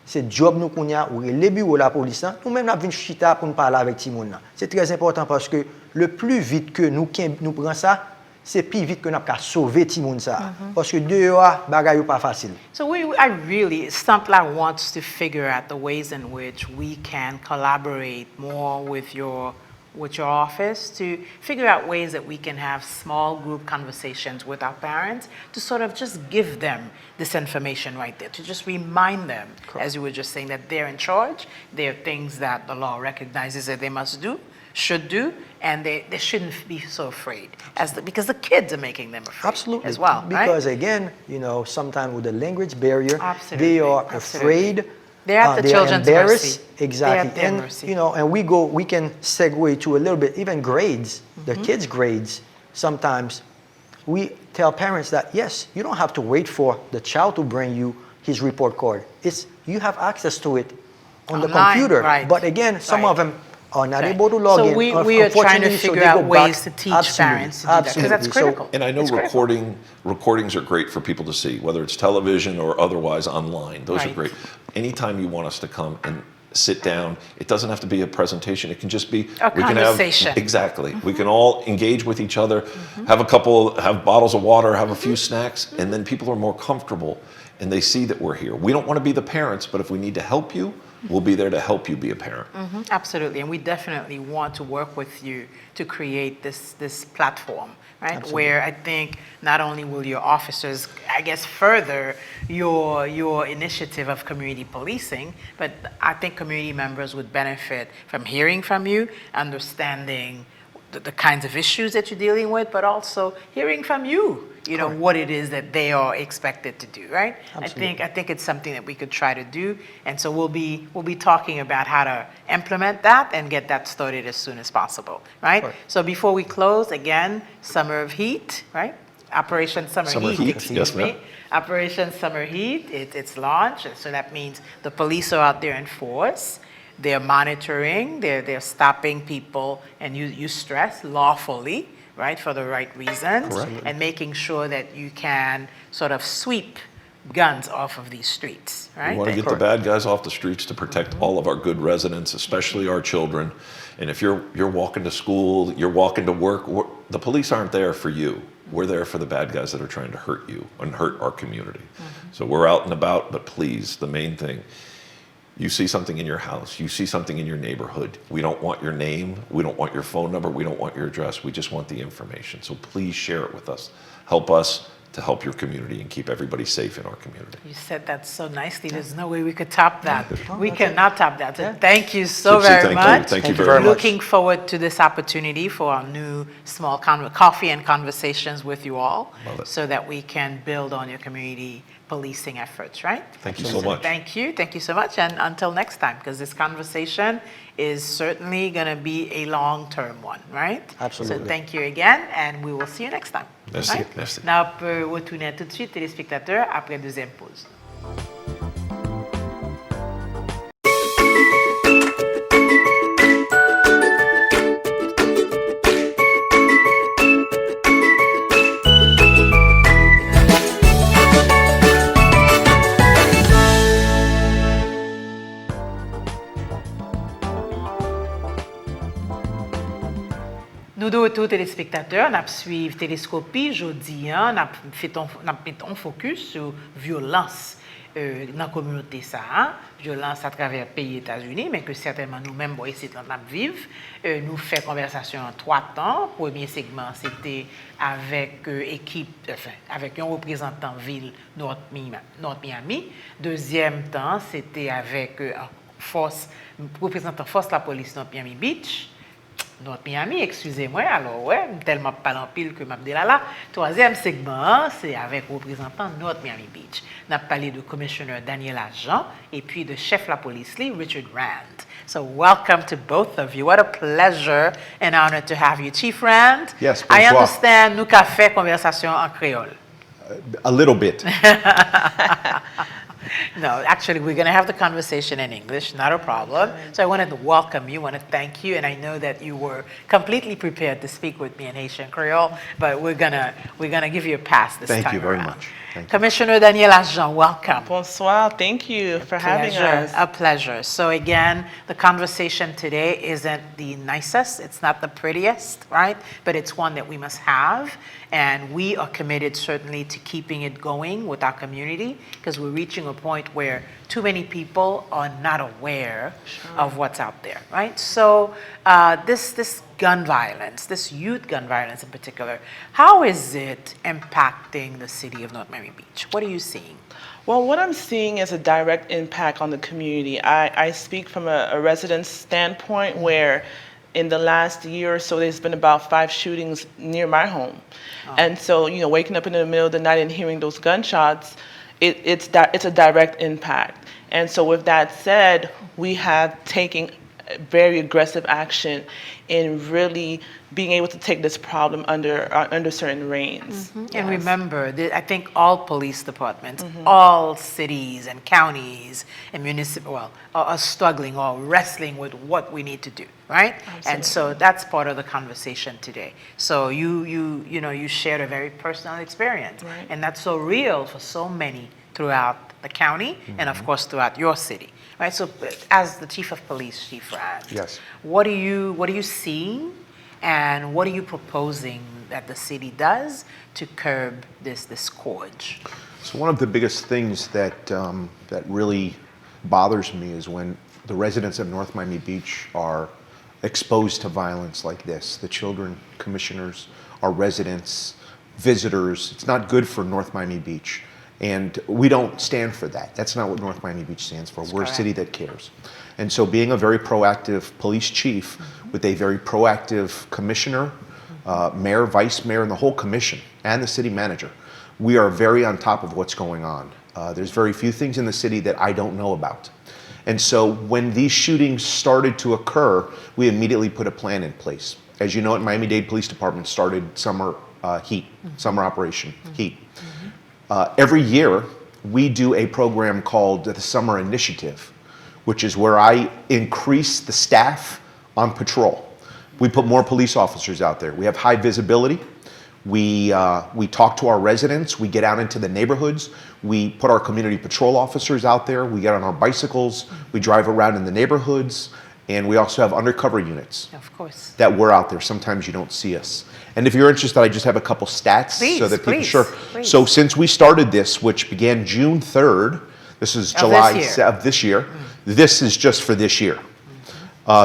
c'est job nous qu'on a ou les bureaux la police nous même n'a vinn chita pour nous parler avec Timoun. C'est très important parce que le plus vite que nous prend ça c'est plus vite que nous avons sauver Timoun ça parce que dehors bagay pas facile. So I really, Stumpla wants to figure out the ways in which we can collaborate more with your office to figure out ways that we can have small group conversations with our parents to sort of just give them this information right there, to just remind them, as you were just saying, that they're in charge. There are things that the law recognizes that they must do, should do, and they shouldn't be so afraid because the kids are making them afraid Absolutely. as well, Because right? again, sometimes with the language barrier, Absolutely. they are Absolutely. afraid. They're at the they are children's embarrassed. mercy. Exactly. They're at their And mercy. and we can segue to a little bit even grades. The kids' grades. Sometimes we tell parents that yes, you don't have to wait for the child to bring you his report card. You have access to it on the Online, computer. right. But again, some Right. of them are not Right. able to log So in. we are trying to Unfortunately, so figure they out go back. ways to teach Absolutely. parents to do that, 'cause that's Absolutely. So- critical. And I know It's critical. recordings are great for people to see, whether it's television or otherwise online. Those are Right. great. Anytime you want us to come and sit down, it doesn't have to be a presentation. It can just be A we can conversation. have exactly. We can all engage with each other, have bottles of water, have a few snacks, and then people are more comfortable and they see that we're here. We don't want to be the parents, but if we need to help you, we'll be there to help you be a parent. Absolutely, and we definitely want to work with you to create this platform, right? Absolutely. Where I think not only will your officers, I guess, further your initiative of community policing, but I think community members would benefit from hearing from you, understanding the kinds of issues that you're dealing with, but also hearing from you, Correct. what it is that they are expected to do, right? Absolutely. I think it's something that we could try to do, and so we'll be talking about how to implement that and get that started as soon as possible, right? Right. So before we close, again, Summer of Heat, right? Operation Summer Heat, excuse yes, me. ma'am. Operation Summer Heat, it's launched, and so that means the police are out there in force. They're monitoring, they're stopping people, and you stress lawfully, right, for the right reasons, Correct. and making sure that you can sort of sweep guns off of these streets, right? We want to get the bad guys off the streets to protect all of our good residents, especially our children. And if you're walking to school, you're walking to work, the police aren't there for you. We're there for the bad guys that are trying to hurt you and hurt our community. So we're out and about, but please, the main thing, you see something in your house, you see something in your neighborhood. We don't want your name, we don't want your phone number, we don't want your address, we just want the information. So please share it with us. Help us to help your community and keep everybody safe in our community. You said that so nicely. There's no way we could top that. We that's cannot top that. So thank you so Gypsy, very thank you. much. Thank you very very much. Looking forward to this opportunity for our new small coffee and conversations with you all, Love it. so that we can build on your community policing efforts, right? Thank you so much. Thank you so much, and until next time, because this conversation is certainly going to be a long-term one, right? Absolutely. So thank you again, and we will see you next time. Merci, right? merci. Now, on peut retourner tout de suite, téléspectateurs, après deuxième pause. Nous de retour téléspectateurs, nous suivons Télescopie. Jeudi, nous mettons focus sur violence dans la communauté violence à travers le pays États-Unis, mais que certainement nous-mêmes, ici, nous vivons. Nous faisons conversation en 3 temps. Premier segment, c'était avec avec un représentant ville North Miami. Deuxième temps, c'était avec représentant force la police North Miami Beach. North Miami, excusez-moi, alors ouais, tellement pas en pile que m'abdela là. Troisième segment, c'est avec représentant North Miami Beach. On a parlé de commissioner Daniel Agent et puis de chef la police Richard Rand. So welcome to both of you. What a pleasure and honor to have you, Chief Rand. Yes, I bonsoir. understand nous avons fait conversation en créole. A little bit. No, actually, we're going to have the conversation in English, not a problem. So I wanted to welcome you, want to thank you, and I know that you were completely prepared to speak with me in Haitian Creole, but we're gonna give you a pass this Thank time you very around. much. Thank you. Commissioner Daniel Agent, welcome. Bonsoir. Thank you for having us. A pleasure. So again, the conversation today isn't the nicest, it's not the prettiest, right? But it's one that we must have. And we are committed certainly to keeping it going with our community because we're reaching a point where too many people are not aware of what's out there, right? So this gun violence, this youth gun violence in particular, how is it impacting the city of North Miami Beach? What are you seeing? Well, what I'm seeing is a direct impact on the community. I speak from a resident's standpoint where in the last year or so, there's been about 5 shootings near my home. And so, waking up in the middle of the night and hearing those gunshots, it's a direct impact. And so with that said, we have taken very aggressive action in really being able to take this problem under certain reins. And remember, I think all police departments, all cities and counties and are struggling or wrestling with what we need to do, right? And so that's part of the conversation today. So you shared a very personal experience, Right. and that's so real for so many throughout the county and of course throughout your city, right? So as the chief of police, Chief Rand, Yes. what are you seeing? And what are you proposing that the city does to curb this scourge? So one of the biggest things that really bothers me is when the residents of North Miami Beach are exposed to violence like this. The children, commissioners, our residents, visitors. It's not good for North Miami Beach. And we don't stand for that. That's not what North Miami Beach stands for. We're a city that cares. And so being a very proactive police chief with a very proactive commissioner, mayor, vice mayor, and the whole commission, and the city manager, we are very on top of what's going on. There's very few things in the city that I don't know about. And so when these shootings started to occur, we immediately put a plan in place. As you know, Miami-Dade Police Department started summer heat, summer operation heat. Every year, we do a program called the Summer Initiative, which is where I increase the staff on patrol. We put more police officers out there. We have high visibility. We talk to our residents. We get out into the neighborhoods. We put our community patrol officers out there. We get on our bicycles. We drive around in the neighborhoods. And we also have undercover units Of course. that we're out there. Sometimes you don't see us. And if you're interested, I just have a couple stats Please, so that people please, sure. please. So since we started this, which began June 3rd, this is Of July this year. of this year. This is just for this year.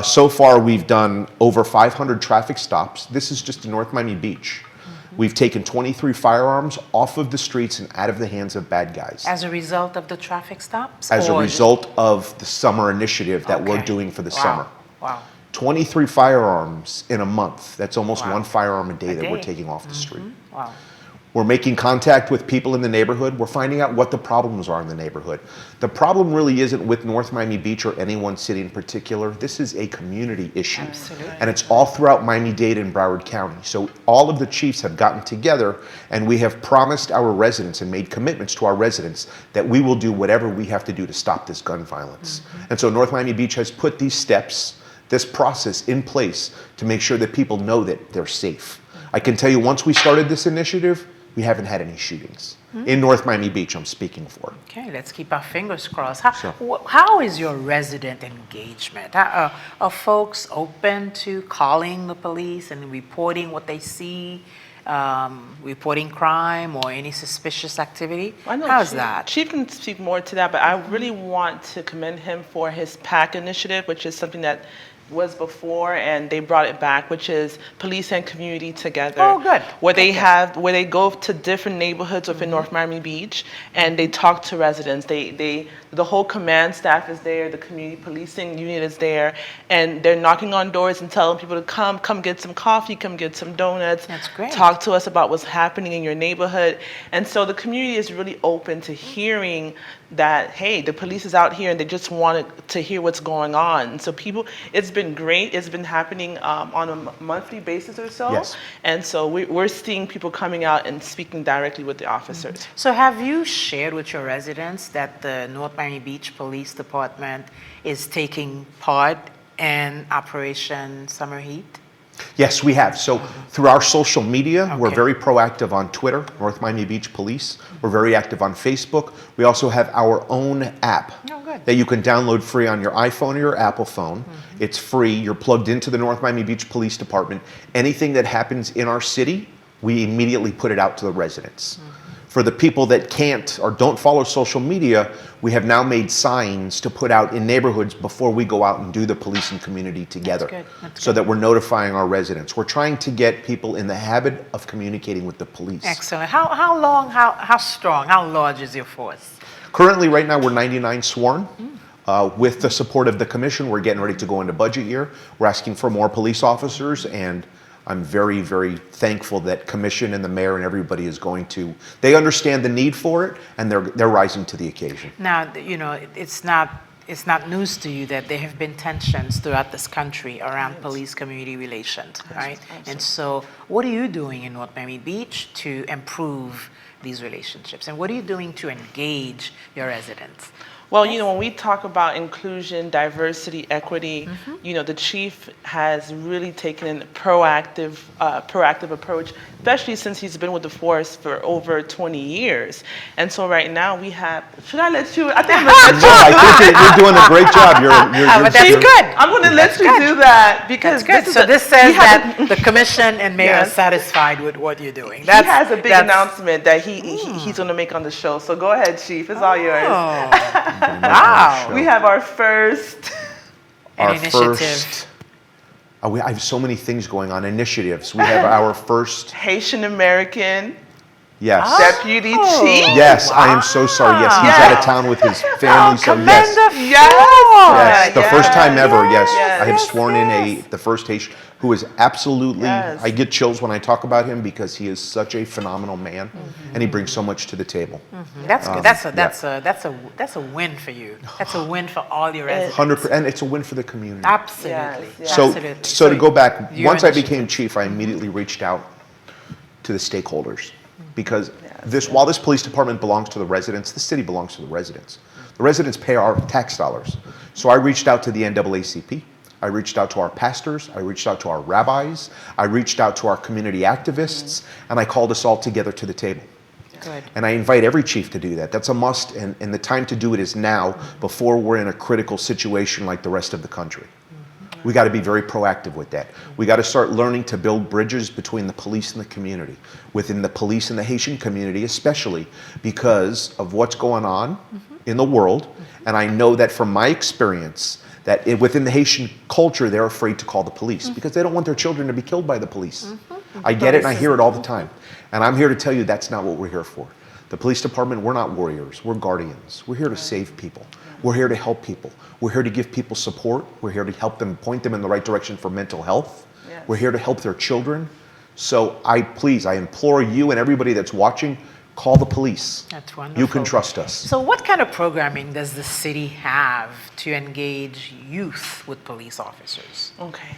So far, we've done over 500 traffic stops. This is just in North Miami Beach. We've taken 23 firearms off of the streets and out of the hands of bad guys As a result of the traffic stops? as a or- result of the summer initiative that we're Okay. doing for the Wow. summer. Wow. 23 firearms in a month. That's almost Wow. one firearm a day that we're day. taking off the street. Wow. We're making contact with people in the neighborhood. We're finding out what the problems are in the neighborhood. The problem really isn't with North Miami Beach or any one city in particular. This is a community issue. Absolutely. And it's all throughout Miami-Dade and Broward County. So all of the chiefs have gotten together and we have promised our residents and made commitments to our residents that we will do whatever we have to do to stop this gun violence. And so North Miami Beach has put these steps, this process in place to make sure that people know that they're safe. I can tell you once we started this initiative, we haven't had any shootings. In North Miami Beach, I'm speaking for. Okay, let's keep our fingers crossed. Sure. How is your resident engagement? Are folks open to calling the police and reporting what they see, reporting crime or any suspicious activity? I know How's Chief- that? Chief can speak more to that, but I really want to commend him for his PAC initiative, which is something that was before and they brought it back, which is police and community together. Oh, good. Where they Okay. where they go to different neighborhoods within North Miami Beach and they talk to residents. The whole command staff is there, the community policing unit is there, and they're knocking on doors and telling people to come get some coffee, come get some donuts. That's great. Talk to us about what's happening in your neighborhood. And so the community is really open to hearing that, hey, the police is out here and they just wanted to hear what's going on. And so it's been great. It's been happening on a monthly basis or so. Yes. And so we're seeing people coming out and speaking directly with the officers. So have you shared with your residents that the North Miami Beach Police Department is taking part in Operation Summer Heat? Yes, we have. So through our social media, we're Okay. very proactive on Twitter, North Miami Beach Police. We're very active on Facebook. We also have our own app Oh, good. that you can download free on your iPhone or your Apple phone. It's free. You're plugged into the North Miami Beach Police Department. Anything that happens in our city, we immediately put it out to the residents. For the people that can't or don't follow social media, we have now made signs to put out in neighborhoods before we go out and do the police and community together. good. That's So that we're notifying our residents. We're trying to get people in the habit of communicating with the police. Excellent. How long, how strong, how large is your force? Currently, right now, we're 99 sworn. With the support of the commission, we're getting ready to go into budget year. We're asking for more police officers, and I'm very, very thankful that commission and the mayor and everybody is going to, they understand the need for it, and they're rising to the occasion. Now, you know, it's not news to you that there have been tensions throughout this country around police-community relations, right? And so what are you doing in North Miami Beach to improve these relationships? And what are you doing to engage your residents? Well, you know, when we talk about inclusion, diversity, equity, you know, the chief has really taken a proactive approach, especially since he's been with the force for over 20 years. And so right now we have, should I let you? I think I'm gonna let No, I think you're doing a great job. But that's good. I'm going to let you do that because That's good. So this says that the commission and mayor are Yes. satisfied with what you're doing. he has a big announcement that he's going to make on the show. So go ahead, Chief. It's all yours. Oh, wow. We have our first. An our initiative. first, I have so many things going on, initiatives. We have our first, Haitian American yes. deputy chief. Yes, I am so sorry. Yes, he's out of town with his family, so yes. Commander Yes. Yes, the first time ever, yes. Yes. I have sworn in the first Haitian, who is absolutely, Yes. I get chills when I talk about him because he is such a phenomenal man and he brings so much to the table. That's good. That's a win for you. That's a win for all your residents. 100%, and it's a win for the community. Absolutely. Yes, yes. So, Absolutely. so to go back, your once I initiative. became chief, I immediately reached out to the stakeholders because while this police department belongs to the residents, the city belongs to the residents. The residents pay our tax dollars. So I reached out to the NAACP. I reached out to our pastors. I reached out to our rabbis. I reached out to our community activists, and I called us all together to the table. Good. And I invite every chief to do that. That's a must, and the time to do it is now before we're in a critical situation like the rest of the country. We got to be very proactive with that. We got to start learning to build bridges between the police and the community, within the police and the Haitian community especially, because of what's going on in the world. And I know that from my experience, that within the Haitian culture, they're afraid to call the police because they don't want their children to be killed by the police. I get it and I hear it all the time. And I'm here to tell you that's not what we're here for. The police department, we're not warriors, we're guardians. We're here to save people. We're here to help people. We're here to give people support. We're here to help them, point them in the right direction for mental health. Yes. We're here to help their children. So I implore you and everybody that's watching, call the police. That's wonderful. You can trust us. So what kind of programming does the city have to engage youth with police officers? Okay.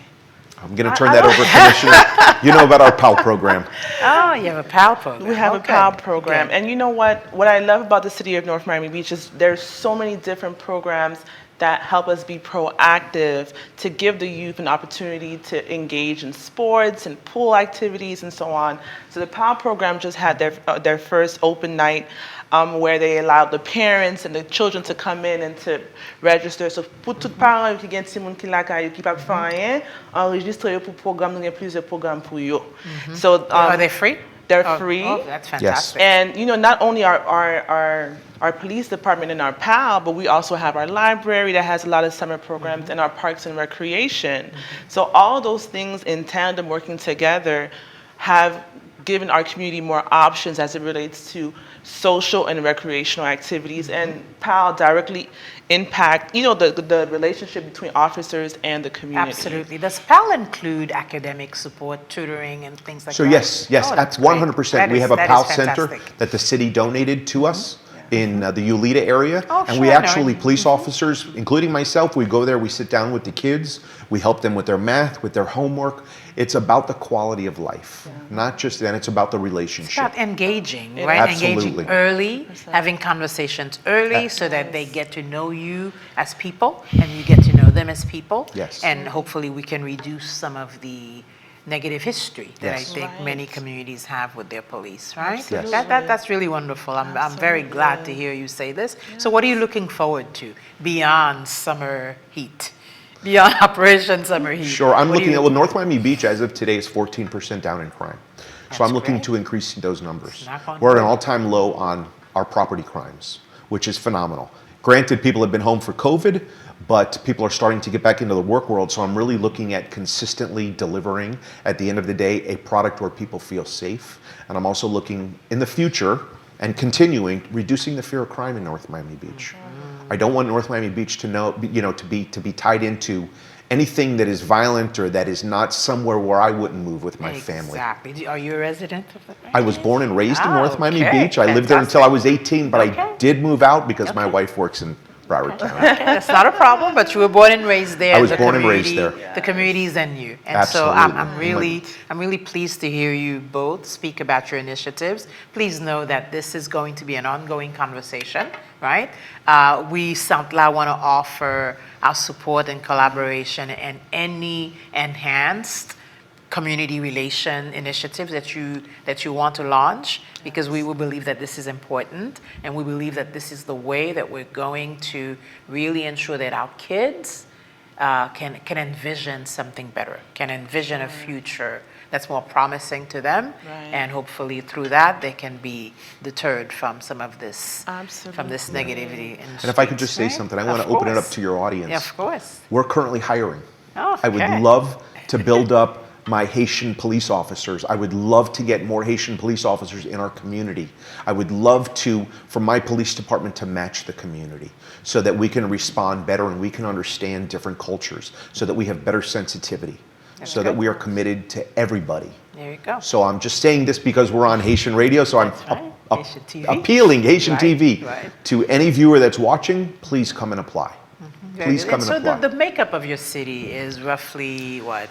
I'm going to turn that over to Commissioner. You know about our PAL program. Oh, you have a PAL program. We have Oh, a PAL good. program. Good. And you know what? What I love about the city of North Miami Beach is there's so many different programs that help us be proactive to give the youth an opportunity to engage in sports and pool activities and so on. So the PAL program just had their first open night where they allowed the parents and the children to come in and to register. So pour tout parents qui gen ti moun ki la kayo ki pa fe rien, enregistre yo pour programme, nous gen plusieurs programmes pour yo. So Are they free? they're Oh, free. Oh, that's fantastic. And not only our police department and our PAL, but we also have our library that has a lot of summer programs and our parks and recreation. So all of those things in tandem working together have given our community more options as it relates to social and recreational activities, and PAL directly impact the relationship between officers and the community. Absolutely. Does PAL include academic support, tutoring, and things like So that? yes, Oh, that's that's 100%. great. We have a That PAL is center fantastic. that the city donated to us in the Ulita area. Oh, and we sure, no, actually, police officers, including myself, we go there, we sit down with the kids, we help them with their math, with their homework. It's about the quality of life, not just that, it's about the It's relationship. about engaging, It right? is. Absolutely. Engaging early, having conversations early so that they get to know you as people and you get to know them as people. Yes. And hopefully we can reduce some of the negative history that Yes. I think Right. many communities have with their police, right? Yes. That's really wonderful. I'm very glad to hear you say this. So what are you looking forward to beyond summer heat? Beyond Operation Summer Heat? Sure, I'm What are looking you at, well, North Miami Beach as of today is 14% down in crime. So I'm looking great. to increase those numbers. Knock on We're at an wood. all-time low on our property crimes, which is phenomenal. Granted, people have been home for COVID, but people are starting to get back into the work world, so I'm really looking at consistently delivering, at the end of the day, a product where people feel safe. And I'm also looking in the future and continuing, reducing the fear of crime in North Miami Beach. I don't want North Miami Beach to to be tied into anything that is violent or that is not somewhere where I wouldn't move with my family. Exactly. Are you a resident of the I was born and raised in Oh, North Miami okay. Beach. I lived there until I was 18, but Okay. I did move out because my wife works in Broward County. Okay, that's not a problem, but you were born and raised there. I was the born and raised community- there. The communities and you. And Absolutely. so I'm really pleased to hear you both speak about your initiatives. Please know that this is going to be an ongoing conversation, right? We, Santla, want to offer our support and collaboration and any enhanced community relation initiatives that you want to launch, because we will believe that this is important, and we believe that this is the way that we're going to really ensure that our kids can envision something better, can envision a future that's more promising to them, Right. and hopefully through that they can be deterred from some of this, from this negativity. In And if I could just say streets, right? something, I want Of to open it up course. to your audience. Yeah, of course. We're currently hiring. Oh, I would okay. love to build up my Haitian police officers. I would love to get more Haitian police officers in our community. I would love for my police department to match the community so that we can respond better and we can understand different cultures, so that we have better sensitivity, so that we are committed to everybody. There you go. So I'm just saying this because we're on Haitian radio, so I'm That's right. Haitian TV. appealing Haitian Right, TV right. to any viewer that's watching. Please come and apply. Very Please good. come And and so apply. the makeup of your city is roughly what?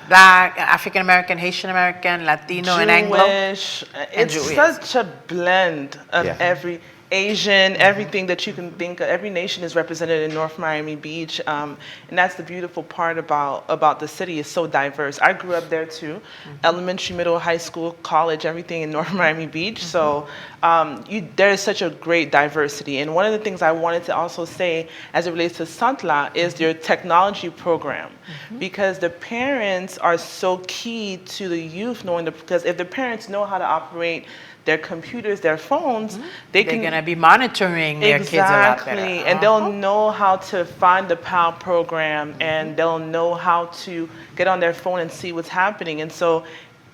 Black, African American, Haitian American, Latino, and Anglo? Jewish. It's Jewish. such a blend of Yeah. every Asian, everything that you can think of. Every nation is represented in North Miami Beach, and that's the beautiful part about the city. It's so diverse. I grew up there too, elementary, middle, high school, college, everything in North Miami Beach. So there is such a great diversity. And one of the things I wanted to also say as it relates to Santla is your technology program, because the parents are so key to the youth knowing because if the parents know how to operate their computers, their phones, They're going to be monitoring their kids a lot better. Exactly, and they'll know how to find the PAL program, and they'll know how to get on their phone and see what's happening. And so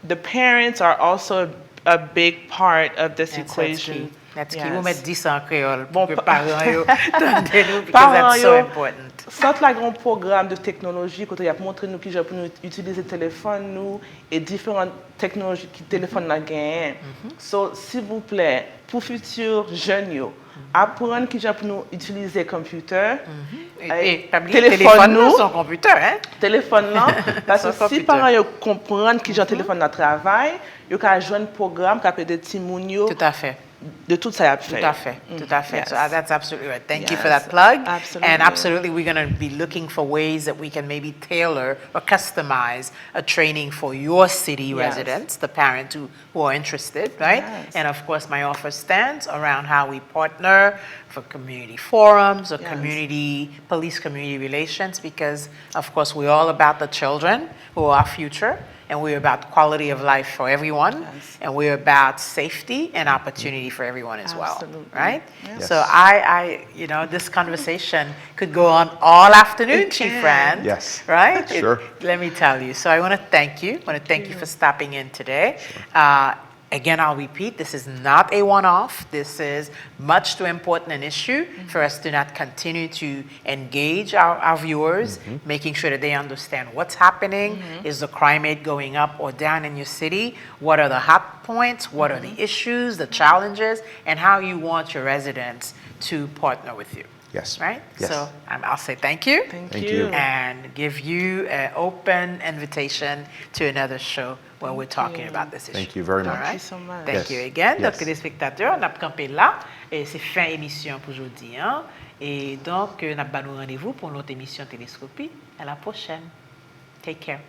the parents are also a big part of this equation. That's key. Yes. Vous mettez 10 en créole Bon, pour que parents yo tendez-nous, because Parents that's so yo, important. Sot la grand programme de technologie kote y ap montre nou ki jan pou nou utilize téléphone nou et différentes technologies ki téléphone la genyen. So, s'il vous plaît, pour futur jeunes yo, apprendre ki jan pou nou utilize computer, Et pas oublier téléphone nous, son computer, hein? téléphone là, parce Son que si computer. parents yo comprendre ki jan téléphone la travail, yo ka joindre programme ka peut-être ti moun yo Tout à fait. de tout ça Tout à fait, tout à fait. Yes. So that's absolutely right. Thank you for Yes, that plug. absolutely. And absolutely, we're going to be looking for ways that we can maybe tailor or customize a training for your city Yes. residents, the parents who are interested, right? Yes. And of course, my offer stands around how we partner for community forums or Yes. police community relations, because of course, we're all about the children who are our future. And we're about quality of life for everyone, Yes. and we're about safety and opportunity for everyone as well, Absolutely. right? Yes. So this conversation could go on all afternoon, It Chief can. Rand. Yes. Right? Sure. Let me tell you. So I want to thank you. I want to thank you for stopping in today. Again, I'll repeat, this is not a one-off. This is much too important an issue for us to not continue to engage our viewers, making sure that they understand what's happening. Is the crime rate going up or down in your city? What are the hot points? What are the issues, the challenges, and how you want your residents to partner with you? Yes. Right? Yes. So I'll say thank you. Thank Thank you. you. And give you an open invitation to another show where we're talking about this issue. Thank you very much. All right? Thank you so much. Thank Yes. you again. Yes. Donc, téléspectateurs, on a campé là. Et c'est fin émission pour aujourd'hui. Hein? Et donc, on a nous rendez-vous pour notre émission Télescopie. À la prochaine. Take care.